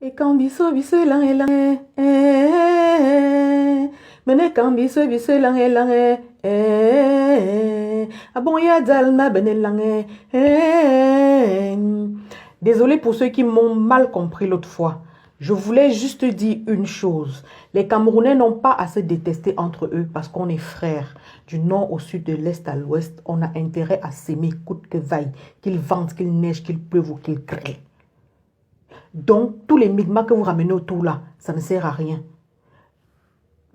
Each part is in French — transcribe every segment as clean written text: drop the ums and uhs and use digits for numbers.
Et quand biso biso lang elang mene quand biso biso lang elang abonya dalma benelang Désolé pour ceux qui m'ont mal compris l'autre fois. Je voulais juste dire une chose. Les Camerounais n'ont pas à se détester entre eux parce qu'on est frères. Du nord au sud, de l'est à l'ouest, on a intérêt à s'aimer coûte que vaille, qu'il vente, qu'il neige, qu'il pleuve ou qu'il crée. Donc, tous les migmas que vous ramenez autour là, ça ne sert à rien.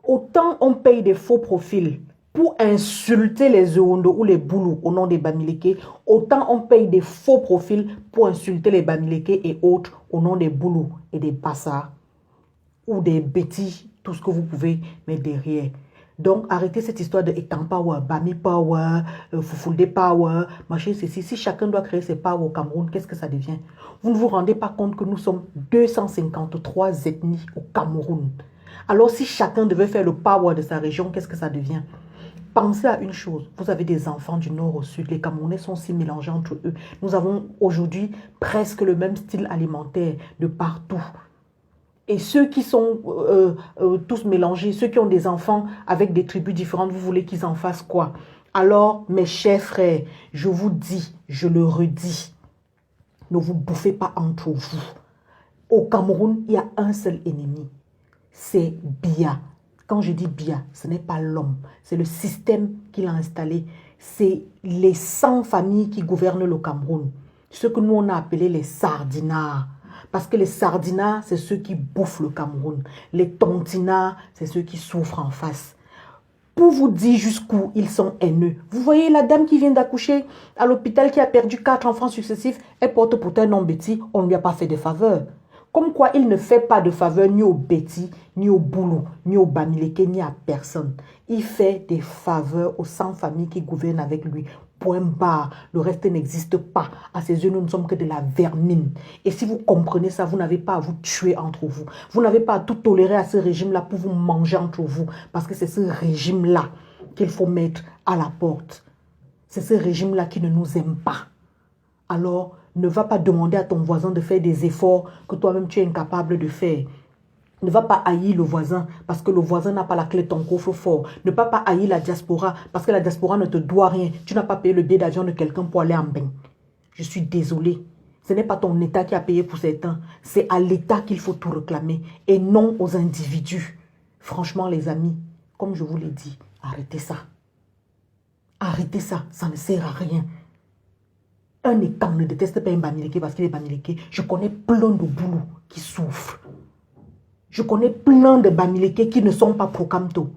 Autant on paye des faux profils pour insulter les Ewondo ou les Boulous au nom des Bamileke, autant on paye des faux profils pour insulter les Bamileke et autres au nom des Boulous et des Bassa ou des Betty, tout ce que vous pouvez mettre derrière. Donc, arrêtez cette histoire de Etan Power, Bami Power, Fufulde Power, machin, ceci. Si chacun doit créer ses powers au Cameroun, qu'est-ce que ça devient? Vous ne vous rendez pas compte que nous sommes 253 ethnies au Cameroun. Alors, si chacun devait faire le power de sa région, qu'est-ce que ça devient? Pensez à une chose, vous avez des enfants du nord au sud, les Camerounais sont si mélangés entre eux. Nous avons aujourd'hui presque le même style alimentaire de partout. Et ceux qui sont tous mélangés, ceux qui ont des enfants avec des tribus différentes, vous voulez qu'ils en fassent quoi? Alors, mes chers frères, je vous dis, je le redis, ne vous bouffez pas entre vous. Au Cameroun, il y a un seul ennemi, c'est Biya. Quand je dis Biya, ce n'est pas l'homme, c'est le système qu'il a installé. C'est les 100 familles qui gouvernent le Cameroun. Ce que nous on a appelé les sardinards. Parce que les sardinards, c'est ceux qui bouffent le Cameroun. Les tontinards, c'est ceux qui souffrent en face. Pour vous dire jusqu'où ils sont haineux. Vous voyez la dame qui vient d'accoucher à l'hôpital qui a perdu 4 enfants successifs, elle porte pourtant un nom Betty, on ne lui a pas fait de faveur. Comme quoi il ne fait pas de faveur ni au Betty, ni au Boulou, ni au Bamileke, ni à personne. Il fait des faveurs aux 100 familles qui gouvernent avec lui. Point barre. Le reste n'existe pas. À ses yeux, nous ne sommes que de la vermine. Et si vous comprenez ça, vous n'avez pas à vous tuer entre vous. Vous n'avez pas à tout tolérer à ce régime-là pour vous manger entre vous. Parce que c'est ce régime-là qu'il faut mettre à la porte. C'est ce régime-là qui ne nous aime pas. Alors, ne va pas demander à ton voisin de faire des efforts que toi-même tu es incapable de faire. Ne va pas haïr le voisin parce que le voisin n'a pas la clé de ton coffre-fort. Ne va pas haïr la diaspora parce que la diaspora ne te doit rien. Tu n'as pas payé le billet d'avion de quelqu'un pour aller en bain. Je suis désolée. Ce n'est pas ton État qui a payé pour certains. C'est à l'État qu'il faut tout réclamer et non aux individus. Franchement, les amis, comme je vous l'ai dit, arrêtez ça. Arrêtez ça, ça ne sert à rien. Un État ne déteste pas un Bamileke parce qu'il est Bamileke. Je connais plein de boulous qui souffrent. Je connais plein de Bamileke qui ne sont pas pro-Camto.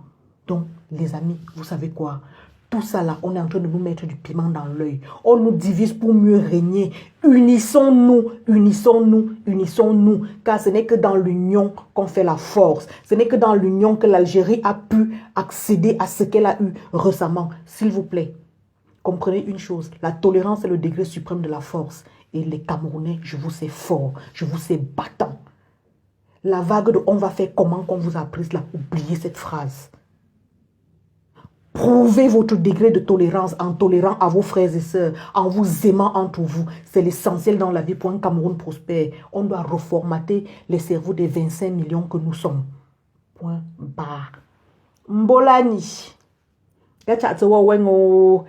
Donc, les amis, vous savez quoi? Tout ça là, on est en train de nous mettre du piment dans l'œil. On nous divise pour mieux régner. Unissons-nous, unissons-nous, unissons-nous. Car ce n'est que dans l'union qu'on fait la force. Ce n'est que dans l'union que l'Algérie a pu accéder à ce qu'elle a eu récemment. S'il vous plaît, comprenez une chose. La tolérance est le degré suprême de la force. Et les Camerounais, je vous sais fort, je vous sais battant. La vague de on va faire comment qu'on vous a prise là, oubliez cette phrase. Prouvez votre degré de tolérance en tolérant à vos frères et sœurs, en vous aimant entre vous. C'est l'essentiel dans la vie pour un Cameroun prospère. On doit reformater les cerveaux des 25 millions que nous sommes. Point barre. Mbolani. Gachatsewa wengo.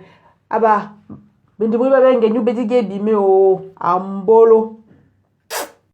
Aba. Bindibwe babengenyu bedige bime o. Ambolo.